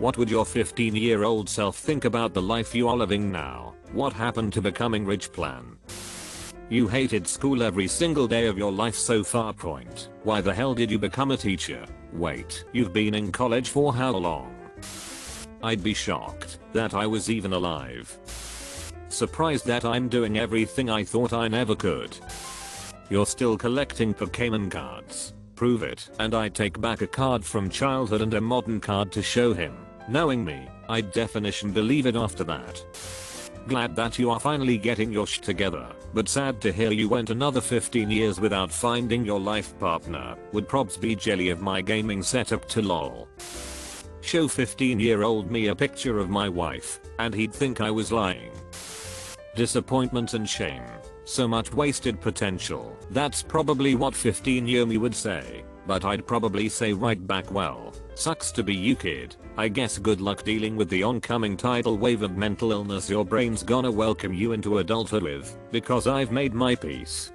What would your 15-year-old self think about the life you are living now? What happened to becoming rich plan? You hated school every single day of your life so far. Point. Why the hell did you become a teacher? Wait, you've been in college for how long? I'd be shocked that I was even alive. Surprised that I'm doing everything I thought I never could. You're still collecting Pokemon cards. Prove it. And I take back a card from childhood and a modern card to show him. Knowing me, I'd definition believe it after that. Glad that you are finally getting your shit together, but sad to hear you went another 15 years without finding your life partner. Would probs be jelly of my gaming setup to lol. Show 15-year-old me a picture of my wife, and he'd think I was lying. Disappointment and shame. So much wasted potential. That's probably what 15-year me would say, but I'd probably say right back, well, sucks to be you kid. I guess good luck dealing with the oncoming tidal wave of mental illness your brain's gonna welcome you into adulthood with, because I've made my peace.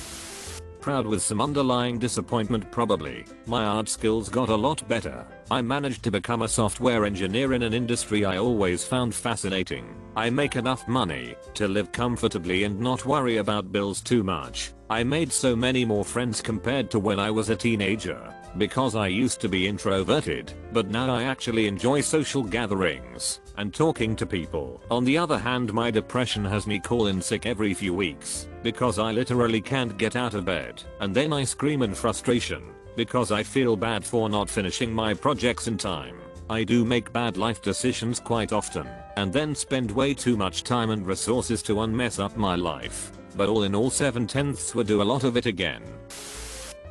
Proud with some underlying disappointment probably. My art skills got a lot better. I managed to become a software engineer in an industry I always found fascinating. I make enough money to live comfortably and not worry about bills too much. I made so many more friends compared to when I was a teenager, because I used to be introverted, but now I actually enjoy social gatherings and talking to people. On the other hand, my depression has me calling sick every few weeks because I literally can't get out of bed, and then I scream in frustration because I feel bad for not finishing my projects in time. I do make bad life decisions quite often, and then spend way too much time and resources to unmess up my life. But all in all 7/10 would do a lot of it again.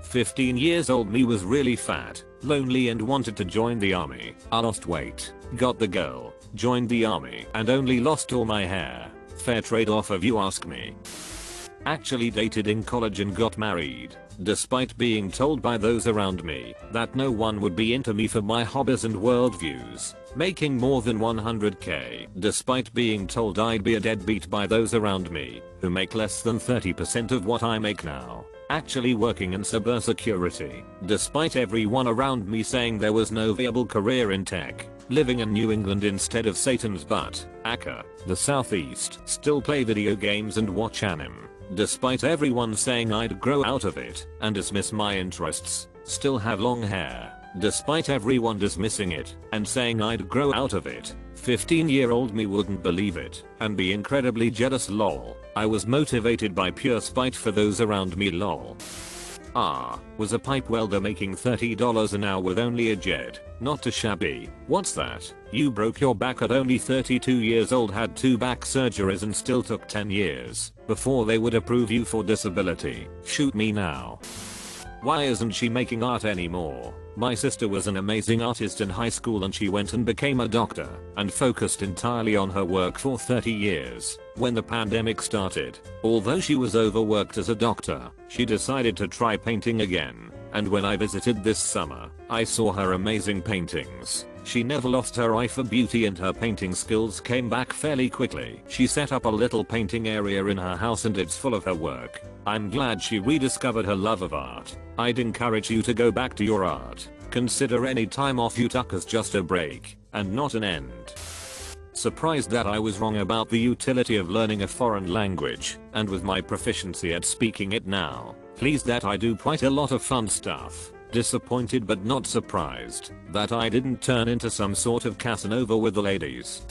15 years old me was really fat, lonely and wanted to join the army. I lost weight, got the girl, joined the army and only lost all my hair. Fair trade-off if you ask me. Actually dated in college and got married, despite being told by those around me that no one would be into me for my hobbies and worldviews. Making more than 100k, despite being told I'd be a deadbeat by those around me who make less than 30% of what I make now. Actually working in cybersecurity, despite everyone around me saying there was no viable career in tech. Living in New England instead of Satan's butt, aka the Southeast. Still play video games and watch anime, despite everyone saying I'd grow out of it and dismiss my interests. Still have long hair, despite everyone dismissing it and saying I'd grow out of it. 15-year-old me wouldn't believe it and be incredibly jealous lol. I was motivated by pure spite for those around me lol. Was a pipe welder making $30 an hour with only a jet. Not too shabby. What's that? You broke your back at only 32 years old, had 2 back surgeries and still took 10 years before they would approve you for disability. Shoot me now. Why isn't she making art anymore? My sister was an amazing artist in high school and she went and became a doctor and focused entirely on her work for 30 years. When the pandemic started, although she was overworked as a doctor, she decided to try painting again. And when I visited this summer, I saw her amazing paintings. She never lost her eye for beauty and her painting skills came back fairly quickly. She set up a little painting area in her house and it's full of her work. I'm glad she rediscovered her love of art. I'd encourage you to go back to your art. Consider any time off you took as just a break and not an end. Surprised that I was wrong about the utility of learning a foreign language, and with my proficiency at speaking it now, pleased that I do quite a lot of fun stuff. Disappointed but not surprised that I didn't turn into some sort of Casanova with the ladies.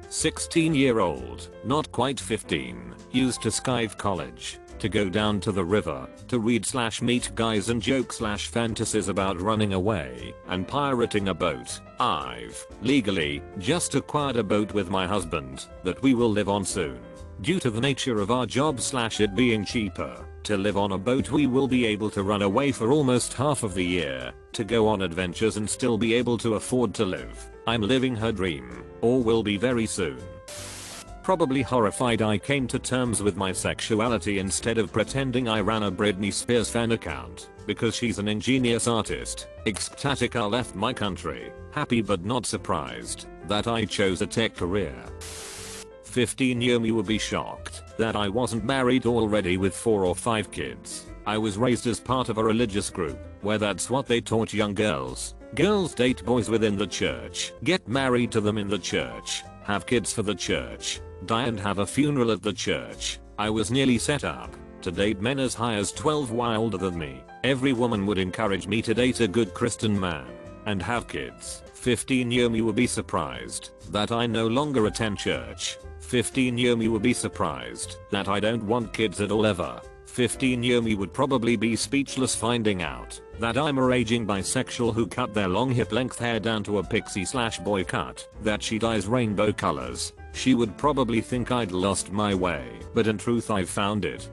16-year-old, not quite 15, used to skive college, to go down to the river, to read/meet guys and joke/fantasies about running away and pirating a boat. I've legally just acquired a boat with my husband that we will live on soon. Due to the nature of our job/it being cheaper to live on a boat, we will be able to run away for almost half of the year, to go on adventures and still be able to afford to live. I'm living her dream, or will be very soon. Probably horrified I came to terms with my sexuality instead of pretending I ran a Britney Spears fan account, because she's an ingenious artist. Ecstatic I left my country, happy but not surprised that I chose a tech career. 15-year me would be shocked that I wasn't married already with 4 or 5 kids. I was raised as part of a religious group where that's what they taught young girls. Girls date boys within the church, get married to them in the church, have kids for the church, die and have a funeral at the church. I was nearly set up to date men as high as 12 while older than me. Every woman would encourage me to date a good Christian man and have kids. 15-year me will be surprised that I no longer attend church. 15-year me will be surprised that I don't want kids at all ever. 15-year me would probably be speechless finding out that I'm a raging bisexual who cut their long hip length hair down to a pixie/boy cut, that she dyes rainbow colors. She would probably think I'd lost my way, but in truth I've found it.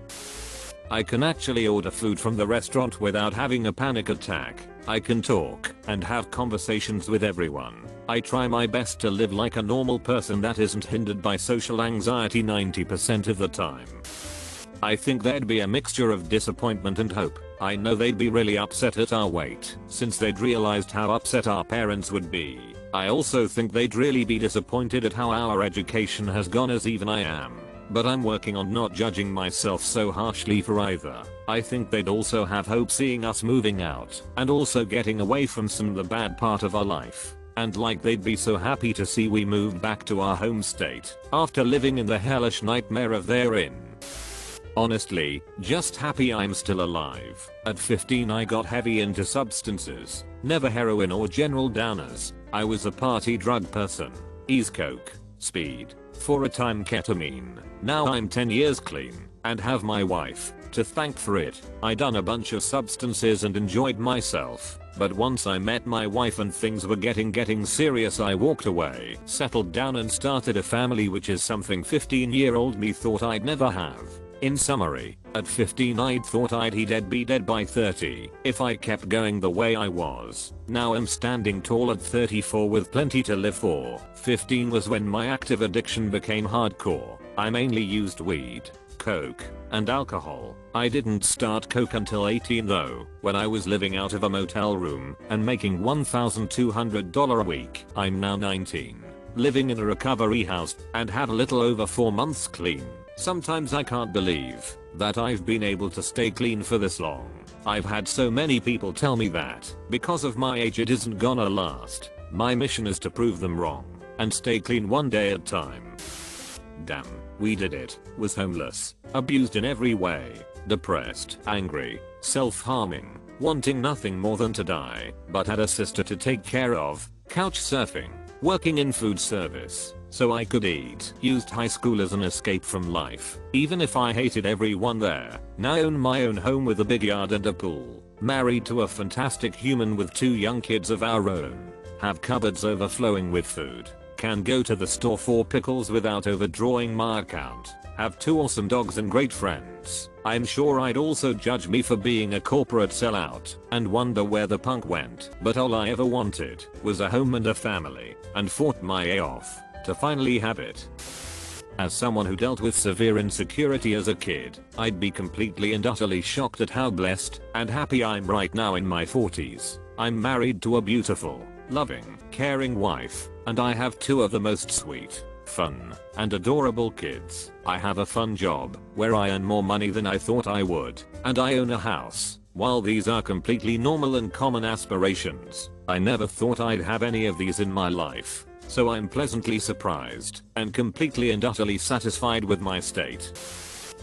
I can actually order food from the restaurant without having a panic attack. I can talk and have conversations with everyone. I try my best to live like a normal person that isn't hindered by social anxiety 90% of the time. I think there'd be a mixture of disappointment and hope. I know they'd be really upset at our weight, since they'd realized how upset our parents would be. I also think they'd really be disappointed at how our education has gone, as even I am. But I'm working on not judging myself so harshly for either. I think they'd also have hope seeing us moving out and also getting away from some of the bad part of our life. And like they'd be so happy to see we moved back to our home state after living in the hellish nightmare of therein. Honestly, just happy I'm still alive. At 15 I got heavy into substances, never heroin or general downers. I was a party drug person. Ease coke, speed, for a time ketamine. Now I'm 10 years clean and have my wife to thank for it. I done a bunch of substances and enjoyed myself, but once I met my wife and things were getting serious, I walked away, settled down and started a family, which is something 15-year-old me thought I'd never have. In summary, at 15 I'd thought I'd be dead by 30 if I kept going the way I was. Now I'm standing tall at 34 with plenty to live for. 15 was when my active addiction became hardcore. I mainly used weed, coke, and alcohol. I didn't start coke until 18 though, when I was living out of a motel room and making $1,200 a week. I'm now 19, living in a recovery house, and had a little over 4 months clean. Sometimes I can't believe that I've been able to stay clean for this long. I've had so many people tell me that because of my age it isn't gonna last. My mission is to prove them wrong and stay clean one day at a time. Damn, we did it. Was homeless, abused in every way, depressed, angry, self-harming, wanting nothing more than to die, but had a sister to take care of, couch surfing, working in food service so I could eat. Used high school as an escape from life, even if I hated everyone there. Now own my own home with a big yard and a pool. Married to a fantastic human with 2 young kids of our own. Have cupboards overflowing with food. Can go to the store for pickles without overdrawing my account. Have 2 awesome dogs and great friends. I'm sure I'd also judge me for being a corporate sellout and wonder where the punk went. But all I ever wanted was a home and a family, and fought my A off to finally have it. As someone who dealt with severe insecurity as a kid, I'd be completely and utterly shocked at how blessed and happy I'm right now in my 40s. I'm married to a beautiful, loving, caring wife, and I have 2 of the most sweet, fun, and adorable kids. I have a fun job where I earn more money than I thought I would, and I own a house. While these are completely normal and common aspirations, I never thought I'd have any of these in my life. So I'm pleasantly surprised and completely and utterly satisfied with my state.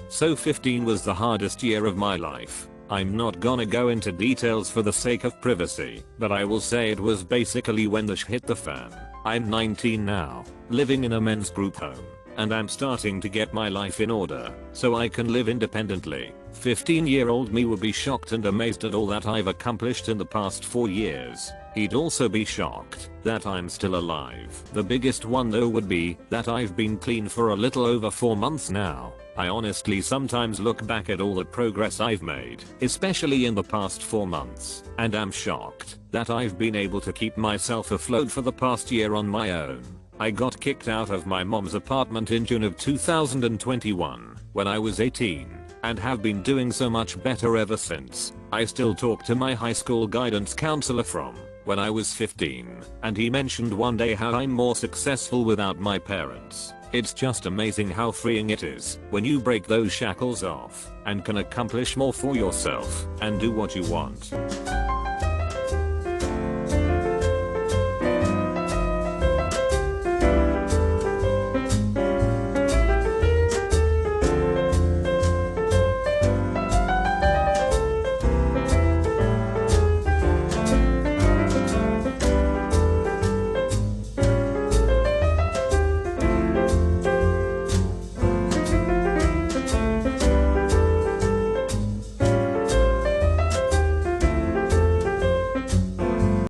So 15 was the hardest year of my life. I'm not gonna go into details for the sake of privacy, but I will say it was basically when the sh hit the fan. I'm 19 now, living in a men's group home, and I'm starting to get my life in order so I can live independently. 15-year-old me would be shocked and amazed at all that I've accomplished in the past 4 years. He'd also be shocked that I'm still alive. The biggest one though would be that I've been clean for a little over 4 months now. I honestly sometimes look back at all the progress I've made, especially in the past 4 months, and am shocked that I've been able to keep myself afloat for the past year on my own. I got kicked out of my mom's apartment in June of 2021 when I was 18, and have been doing so much better ever since. I still talk to my high school guidance counselor from when I was 15, and he mentioned one day how I'm more successful without my parents. It's just amazing how freeing it is when you break those shackles off and can accomplish more for yourself and do what you want.